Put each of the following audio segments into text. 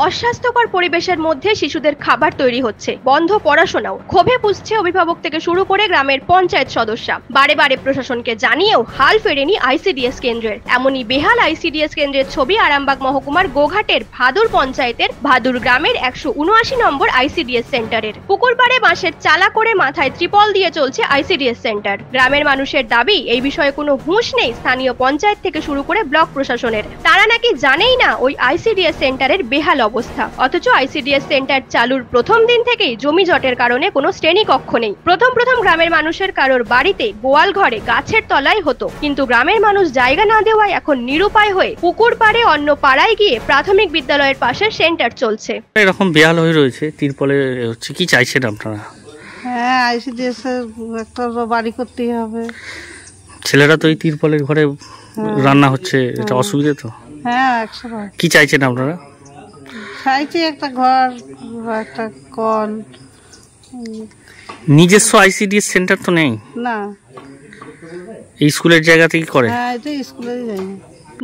অস্বাস্থ্যকর পরিবেশের মধ্যে শিশুদের খাবার তৈরি হচ্ছে, বন্ধ পড়াশোনাও। ক্ষোভে পুষছে অভিভাবক থেকে শুরু করে গ্রামের পঞ্চায়েত সদস্যরা। বারে বারে প্রশাসনকে জানিয়েও হাল ফেরেনি আইসিডিএস কেন্দ্রের। এমনই বেহাল আইসিডিএস কেন্দ্রের ছবি আরামবাগ মহকুমার গোঘাটের ভাদুর পঞ্চায়েতের ভাদুর গ্রামের 179 নম্বর আইসিডিএস সেন্টারের। পুকুর পাড়ে বাঁশের চালা করে মাথায় ত্রিপল দিয়ে চলছে আইসিডিএস সেন্টার। গ্রামের মানুষের দাবি, এই বিষয়ে কোনো হুঁশ নেই স্থানীয় পঞ্চায়েত থেকে শুরু করে ব্লক প্রশাসনের। তারা নাকি জানেই না ওই আইসিডিএস সেন্টারের বেহাল অবস্থা। অথচ আইসিডিএস সেন্টার চালুর প্রথম দিন থেকেই জমি জটের কারণে কোনো শ্রেণীকক্ষ নেই। প্রথম গ্রামের মানুষের কারোর বাড়িতে গোয়াল ঘরে গাছের তলায় হতো, কিন্তু গ্রামের মানুষ জায়গা না দেওয়ায় এখন নিরুপায় হয়ে পুকুর পাড়ে অন্য পাড়ায় গিয়ে প্রাথমিক বিদ্যালয়ের পাশে সেন্টার চলছে। এরকম বেহাল হয়ে রয়েছে, তিরপলে হচ্ছে, কি চাইছেন আপনারা? হ্যাঁ, আইসিডিএস একটা বাড়ি করতেই হবে। ছেলেরা তো এই তিরপলের ঘরে রান্না হচ্ছে, এটা অসুবিধা তো। হ্যাঁ, 100। কি চাইছেন আপনারা? চাইছি একটা ঘর, একটা কল। নিজস্ব আইসিডিএস সেন্টার তো নেই না, এই স্কুলের জায়গা থেকে করে। হ্যাঁ, এটা স্কুলেই যাই।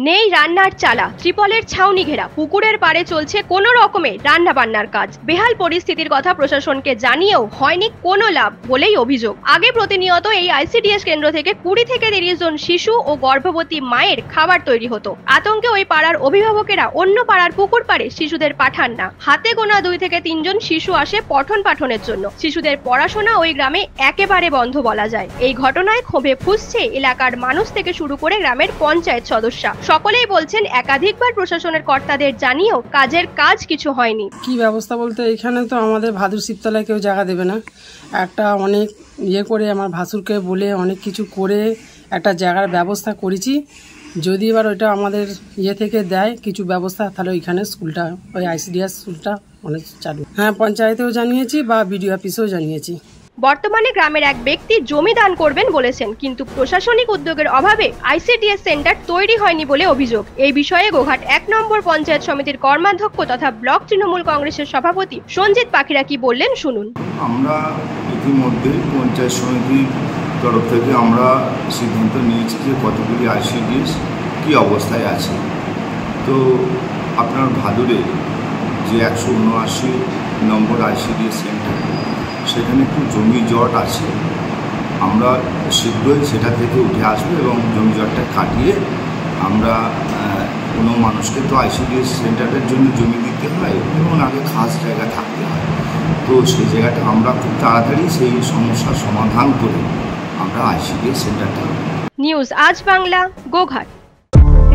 নেই রান্নার চালা, ত্রিপলের ছাউনি ঘেরা পুকুরের পাড়ে চলছে কোনো রকমে রান্না বান্নার কাজ। বেহাল পরিস্থিতির কথা প্রশাসনকে জানিয়েও হয়নি কোনো লাভ বলেই অভিযোগ। আগে প্রতিনিয়ত এই আইসিডিএস কেন্দ্র থেকে 20 থেকে 30 জন শিশু ও গর্ভবতী মায়ের খাবার তৈরি হতো। আতঙ্কে ওই পাড়ার অভিভাবকেরা অন্য পাড়ার পুকুর পাড়ে শিশুদের পাঠান না। হাতে গোনা 2 থেকে 3 জন শিশু আসে পঠন পাঠনের জন্য। শিশুদের পড়াশোনা ওই গ্রামে একেবারে বন্ধ বলা যায়। এই ঘটনায় ক্ষোভে ফুঁসছে এলাকার মানুষ থেকে শুরু করে গ্রামের পঞ্চায়েত সদস্যরা। সকলেই বলছেন একাধিকবার প্রশাসনের কর্তাদের জানিয়েও কাজ কিছু হয়নি। কি ব্যবস্থা বলতে, এখানে তো আমাদের ভাদুর শিবতলায় কেউ জায়গা দেবে না। একটা অনেক করে আমার ভাসুরকে বলে অনেক কিছু করে একটা জায়গার ব্যবস্থা করেছি। যদি এবার ওইটা আমাদের থেকে দেয় কিছু ব্যবস্থা, তাহলে ওইখানে স্কুলটা, ওই আইসিডিএস স্কুলটা অনেক চালু। হ্যাঁ, পঞ্চায়েতেও জানিয়েছি বা বিডিও অফিসেও জানিয়েছি। বর্তমানে গ্রামের এক ব্যক্তি জমি দান করবেন বলেছেন, কিন্তু প্রশাসনিক উদ্যোগের অভাবে আইসিডিএস সেন্টার তৈরি হয়নি বলে অভিযোগ। এই বিষয়ে গোঘাট 1 নম্বর পঞ্চায়েত সমিতির কর্মাধ্যক্ষ তথা ব্লক তৃণমূল কংগ্রেসের সভাপতি সঞ্জিত পাখিরা কি বললেন শুনুন। আমরা ইতিমধ্যে পঞ্চায়েত সমিতির তরফ থেকে আমরা সিদ্ধান্ত নিয়েছি যে কতগুলি আইসিডিএস কি অবস্থায় আছে। তো আপনার ভাদুরে যে 179 নম্বর আইসিডিএস সেন্টার, সেখানে একটু জমি জট আছে। আমরা শীঘ্রই সেটা থেকে উঠে আসবো এবং জমি জটটা কাটিয়ে আমরা কোনো মানুষকে তো আইসিডিএস সেন্টারের জন্য জমি দিতে হয় এবং আগে খাস জায়গা থাকতে হয়। তো সেই জায়গাটা আমরা খুব তাড়াতাড়ি সেই সমস্যার সমাধান করে আমরা আইসিডিএস সেন্টারটা। নিউজ আজ বাংলা, গোঘাট।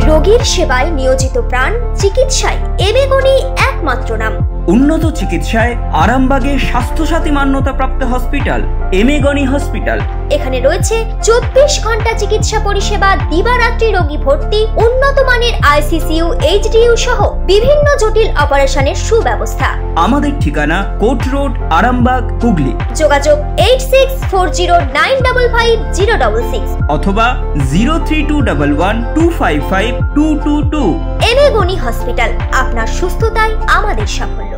রোগীর সেবায় নিয়োজিত প্রাণ, চিকিৎসায় এবেগুনি একমাত্র নাম। উন্নত চিকিৎসায় আরামবাগে স্বাস্থ্যসাথী মান্যতাপ্রাপ্ত হসপিটাল এমেগনি হসপিটাল। এখানে রয়েছে 24 ঘন্টা চিকিৎসা পরিষেবা, দিবারাত্রি রোগী ভর্তি, উন্নত মানের আইসিসিউ, এইচডিইউ সহ বিভিন্ন জটিল অপারেশনের সুব্যবস্থা। আমাদের ঠিকানা কোট রোড, আরামবাগ, হুগলি। যোগাযোগ 8640955066 অথবা 03211255222। এমেগনি হসপিটাল, আপনার সুস্থতাই আমাদের সাফল্য।